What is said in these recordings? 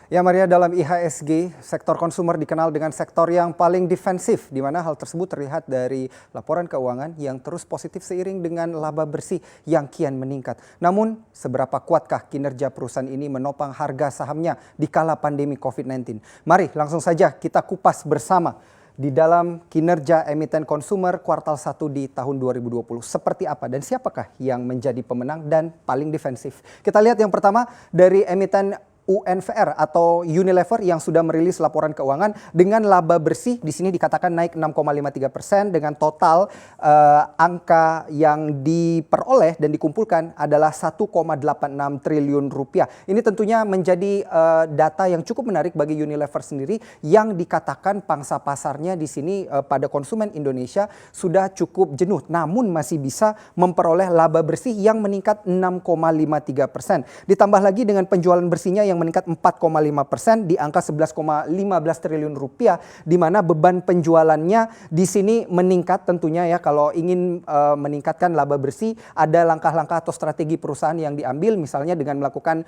Ya Maria, dalam IHSG, sektor konsumer dikenal dengan sektor yang paling defensif, di mana hal tersebut terlihat dari laporan keuangan yang terus positif seiring dengan laba bersih yang kian meningkat. Namun, seberapa kuatkah kinerja perusahaan ini menopang harga sahamnya di kala pandemi COVID-19? Mari langsung saja kita kupas bersama di dalam kinerja emiten konsumer kuartal 1 di tahun 2020. Seperti apa dan siapakah yang menjadi pemenang dan paling defensif? Kita lihat yang pertama dari emiten UNVR atau Unilever yang sudah merilis laporan keuangan dengan laba bersih di sini dikatakan naik 6,53% dengan total angka yang diperoleh dan dikumpulkan adalah 1,86 triliun rupiah. Ini tentunya menjadi data yang cukup menarik bagi Unilever sendiri yang dikatakan pangsa pasarnya di sini pada konsumen Indonesia sudah cukup jenuh, namun masih bisa memperoleh laba bersih yang meningkat 6,53%. Ditambah lagi dengan penjualan bersihnya yang meningkat 4,5% di angka 11,15 triliun rupiah, di mana beban penjualannya di sini meningkat tentunya ya. Kalau ingin meningkatkan laba bersih, ada langkah-langkah atau strategi perusahaan yang diambil, misalnya dengan melakukan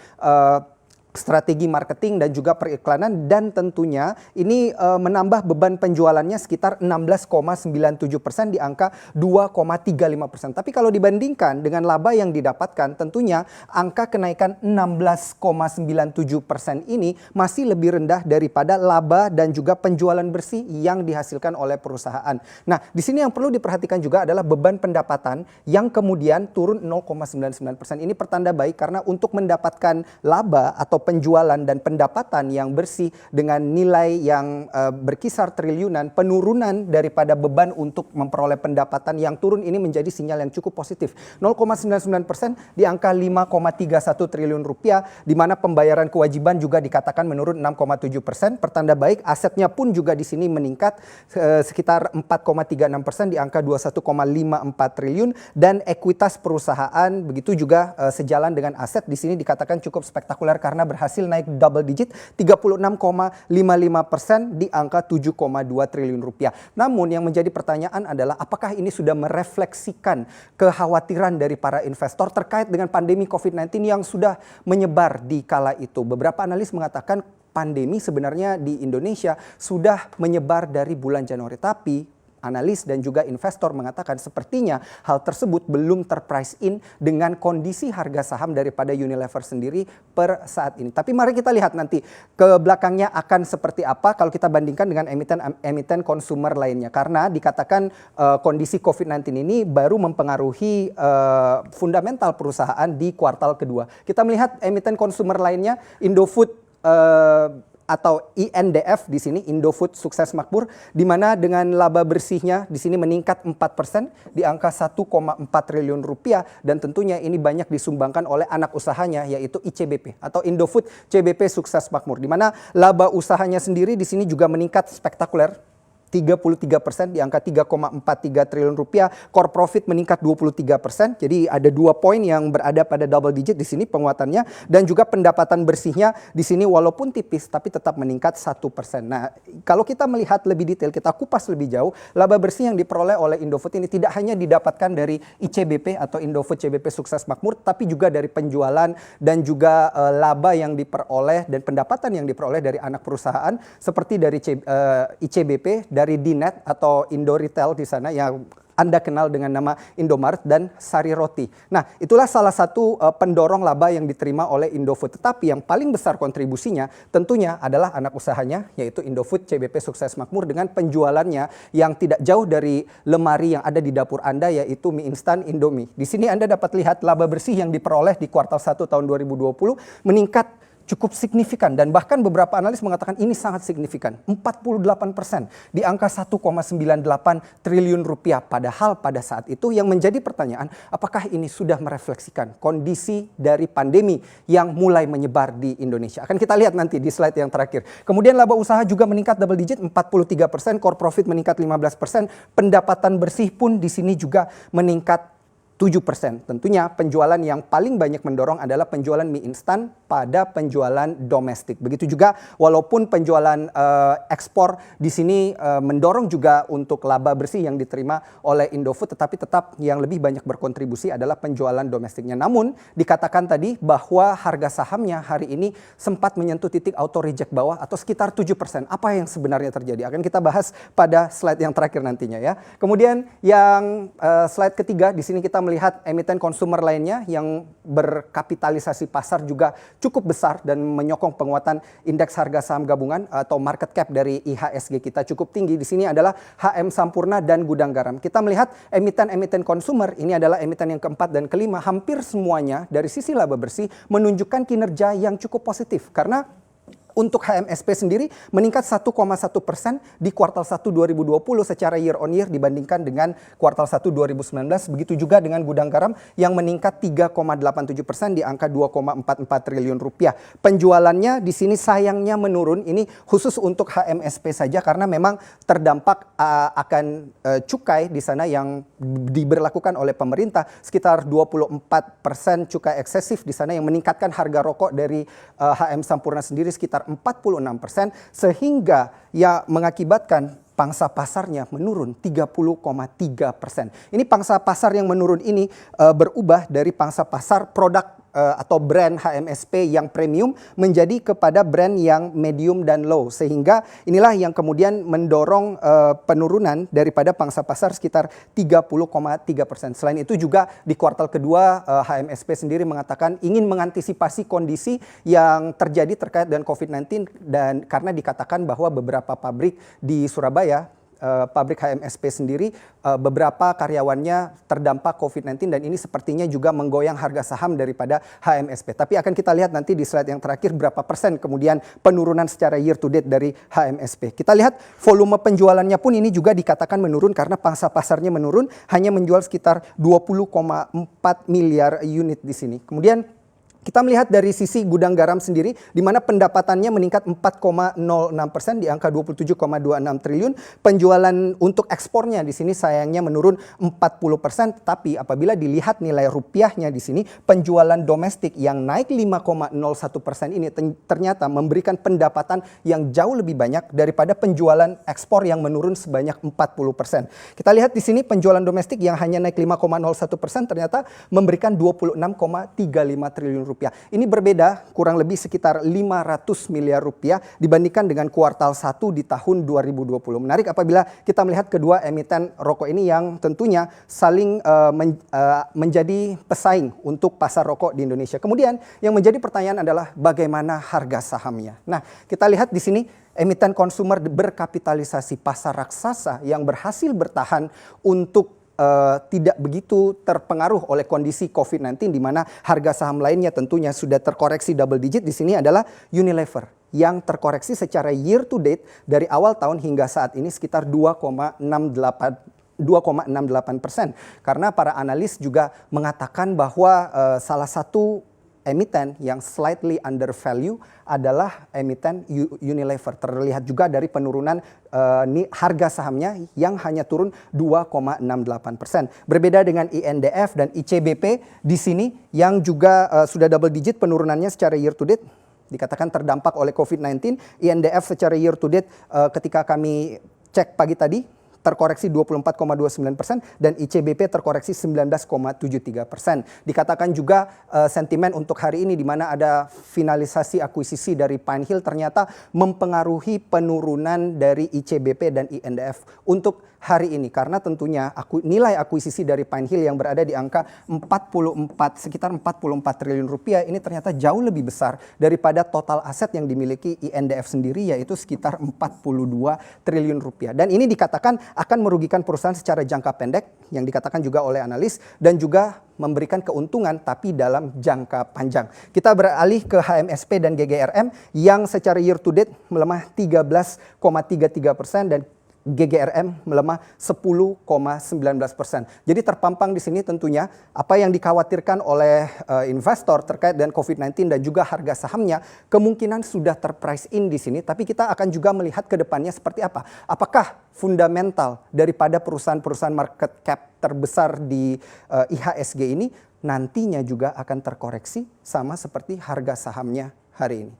strategi marketing dan juga periklanan, dan tentunya ini menambah beban penjualannya sekitar 16,97% di angka 2,35%. Tapi kalau dibandingkan dengan laba yang didapatkan, tentunya angka kenaikan 16,97% ini masih lebih rendah daripada laba dan juga penjualan bersih yang dihasilkan oleh perusahaan. Nah, di sini yang perlu diperhatikan juga adalah beban pendapatan yang kemudian turun 0,99%. Ini pertanda baik karena untuk mendapatkan laba atau penjualan dan pendapatan yang bersih dengan nilai yang berkisar triliunan, penurunan daripada beban untuk memperoleh pendapatan yang turun ini menjadi sinyal yang cukup positif. 0,99% di angka 5,31 triliun rupiah, di mana pembayaran kewajiban juga dikatakan menurun 6,7%. Pertanda baik, asetnya pun juga di sini meningkat sekitar 4,36% di angka 21,54 triliun, dan ekuitas perusahaan begitu juga sejalan dengan aset di sini dikatakan cukup spektakuler karena berhasil naik double digit 36,55% di angka 7,2 triliun rupiah. Namun yang menjadi pertanyaan adalah apakah ini sudah merefleksikan kekhawatiran dari para investor terkait dengan pandemi COVID-19 yang sudah menyebar di kala itu. Beberapa analis mengatakan pandemi sebenarnya di Indonesia sudah menyebar dari bulan Januari, tapi analis dan juga investor mengatakan sepertinya hal tersebut belum terprice in dengan kondisi harga saham daripada Unilever sendiri per saat ini. Tapi mari kita lihat nanti ke belakangnya akan seperti apa kalau kita bandingkan dengan emiten konsumer lainnya. Karena dikatakan kondisi COVID-19 ini baru mempengaruhi fundamental perusahaan di kuartal kedua. Kita melihat emiten konsumer lainnya, Indofood atau INDF di sini, Indofood Sukses Makmur, di mana dengan laba bersihnya di sini meningkat 4% di angka 1,4 triliun rupiah, dan tentunya ini banyak disumbangkan oleh anak usahanya yaitu ICBP atau Indofood CBP Sukses Makmur, di mana laba usahanya sendiri di sini juga meningkat spektakuler 33% di angka 3,43 triliun rupiah, core profit meningkat 23%. Jadi ada 2 poin yang berada pada double digit di sini penguatannya, dan juga pendapatan bersihnya di sini walaupun tipis tapi tetap meningkat 1%. Nah, kalau kita melihat lebih detail, kita kupas lebih jauh, laba bersih yang diperoleh oleh Indofood ini tidak hanya didapatkan dari ICBP atau Indofood CBP Sukses Makmur, tapi juga dari penjualan dan juga laba yang diperoleh dan pendapatan yang diperoleh dari anak perusahaan seperti dari ICBP, dari Dinet atau Indo Retail di sana yang Anda kenal dengan nama Indomaret dan Sari Roti. Nah, itulah salah satu pendorong laba yang diterima oleh Indofood. Tetapi yang paling besar kontribusinya tentunya adalah anak usahanya yaitu Indofood CBP Sukses Makmur dengan penjualannya yang tidak jauh dari lemari yang ada di dapur Anda yaitu mie instan Indomie. Di sini Anda dapat lihat laba bersih yang diperoleh di kuartal 1 tahun 2020 meningkat cukup signifikan, dan bahkan beberapa analis mengatakan ini sangat signifikan, 48% di angka 1,98 triliun rupiah. Padahal pada saat itu yang menjadi pertanyaan, apakah ini sudah merefleksikan kondisi dari pandemi yang mulai menyebar di Indonesia? Akan kita lihat nanti di slide yang terakhir. Kemudian laba usaha juga meningkat double digit 43%, core profit meningkat 15%, pendapatan bersih pun di sini juga meningkat 7%. Tentunya penjualan yang paling banyak mendorong adalah penjualan mie instan pada penjualan domestik. Begitu juga walaupun penjualan ekspor di sini mendorong juga untuk laba bersih yang diterima oleh Indofood, tetapi tetap yang lebih banyak berkontribusi adalah penjualan domestiknya. Namun dikatakan tadi bahwa harga sahamnya hari ini sempat menyentuh titik auto reject bawah atau sekitar 7%. Apa yang sebenarnya terjadi? Akan kita bahas pada slide yang terakhir nantinya ya. Kemudian yang slide ketiga, di sini kita melihat emiten konsumer lainnya yang berkapitalisasi pasar juga cukup besar dan menyokong penguatan indeks harga saham gabungan atau market cap dari IHSG kita cukup tinggi. Di sini adalah HM Sampurna dan Gudang Garam. Kita melihat emiten-emiten konsumer ini adalah emiten yang keempat dan kelima, hampir semuanya dari sisi laba bersih menunjukkan kinerja yang cukup positif karena untuk HMSP sendiri meningkat 1,1% di kuartal 1 2020 secara year on year dibandingkan dengan kuartal 1 2019. Begitu juga dengan Gudang Garam yang meningkat 3,87% di angka 2,44 triliun rupiah. Penjualannya di sini sayangnya menurun. Ini khusus untuk HMSP saja karena memang terdampak akan cukai di sana yang diberlakukan oleh pemerintah sekitar 24% cukai eksesif di sana yang meningkatkan harga rokok dari HM Sampurna sendiri sekitar 46%, sehingga ya mengakibatkan pangsa pasarnya menurun 30,3%. Ini pangsa pasar yang menurun ini berubah dari pangsa pasar produk atau brand HMSP yang premium menjadi kepada brand yang medium dan low, sehingga inilah yang kemudian mendorong penurunan daripada pangsa pasar sekitar 30,3%. Selain itu juga di kuartal kedua HMSP sendiri mengatakan ingin mengantisipasi kondisi yang terjadi terkait dengan COVID-19 dan karena dikatakan bahwa beberapa pabrik di Surabaya, pabrik HMSP sendiri beberapa karyawannya terdampak COVID-19 dan ini sepertinya juga menggoyang harga saham daripada HMSP. Tapi akan kita lihat nanti di slide yang terakhir berapa persen kemudian penurunan secara year to date dari HMSP. Kita lihat volume penjualannya pun ini juga dikatakan menurun karena pangsa pasarnya menurun, hanya menjual sekitar 20,4 miliar unit di sini. Kemudian kita melihat dari sisi Gudang Garam sendiri, di mana pendapatannya meningkat 4,06% di angka 27,26 triliun. Penjualan untuk ekspornya di sini sayangnya menurun 40%. Tapi apabila dilihat nilai rupiahnya di sini, penjualan domestik yang naik 5,01% ini ternyata memberikan pendapatan yang jauh lebih banyak daripada penjualan ekspor yang menurun sebanyak 40%. Kita lihat di sini penjualan domestik yang hanya naik 5,01% ternyata memberikan 26,35 triliun rupiah. Ini berbeda kurang lebih sekitar 500 miliar rupiah dibandingkan dengan kuartal 1 di tahun 2020. Menarik apabila kita melihat kedua emiten rokok ini yang tentunya saling menjadi pesaing untuk pasar rokok di Indonesia. Kemudian yang menjadi pertanyaan adalah bagaimana harga sahamnya. Nah, kita lihat di sini emiten konsumer berkapitalisasi pasar raksasa yang berhasil bertahan untuk tidak begitu terpengaruh oleh kondisi COVID-19 di mana harga saham lainnya tentunya sudah terkoreksi double digit. Di sini adalah Unilever yang terkoreksi secara year to date dari awal tahun hingga saat ini sekitar 2,68%. Karena para analis juga mengatakan bahwa salah satu emiten yang slightly undervalue adalah emiten Unilever. Terlihat juga dari penurunan harga sahamnya yang hanya turun 2,68%. Berbeda dengan INDF dan ICBP di sini yang juga sudah double digit penurunannya secara year to date. Dikatakan terdampak oleh COVID-19. INDF secara year to date ketika kami cek pagi tadi terkoreksi 24,29% dan ICBP terkoreksi 19,73%. Dikatakan juga sentimen untuk hari ini di mana ada finalisasi akuisisi dari Pine Hill ternyata mempengaruhi penurunan dari ICBP dan INDF untuk hari ini karena tentunya nilai akuisisi dari Pine Hill yang berada di angka sekitar 44 triliun rupiah ini ternyata jauh lebih besar daripada total aset yang dimiliki INDF sendiri yaitu sekitar 42 triliun rupiah. Dan ini dikatakan akan merugikan perusahaan secara jangka pendek yang dikatakan juga oleh analis dan juga memberikan keuntungan tapi dalam jangka panjang. Kita beralih ke HMSP dan GGRM yang secara year to date melemah 13,33% dan GGRM melemah 10,19%. Jadi terpampang di sini tentunya apa yang dikhawatirkan oleh investor terkait dengan COVID-19 dan juga harga sahamnya kemungkinan sudah terprice in di sini. Tapi kita akan juga melihat ke depannya seperti apa. Apakah fundamental daripada perusahaan-perusahaan market cap terbesar di IHSG ini nantinya juga akan terkoreksi sama seperti harga sahamnya hari ini.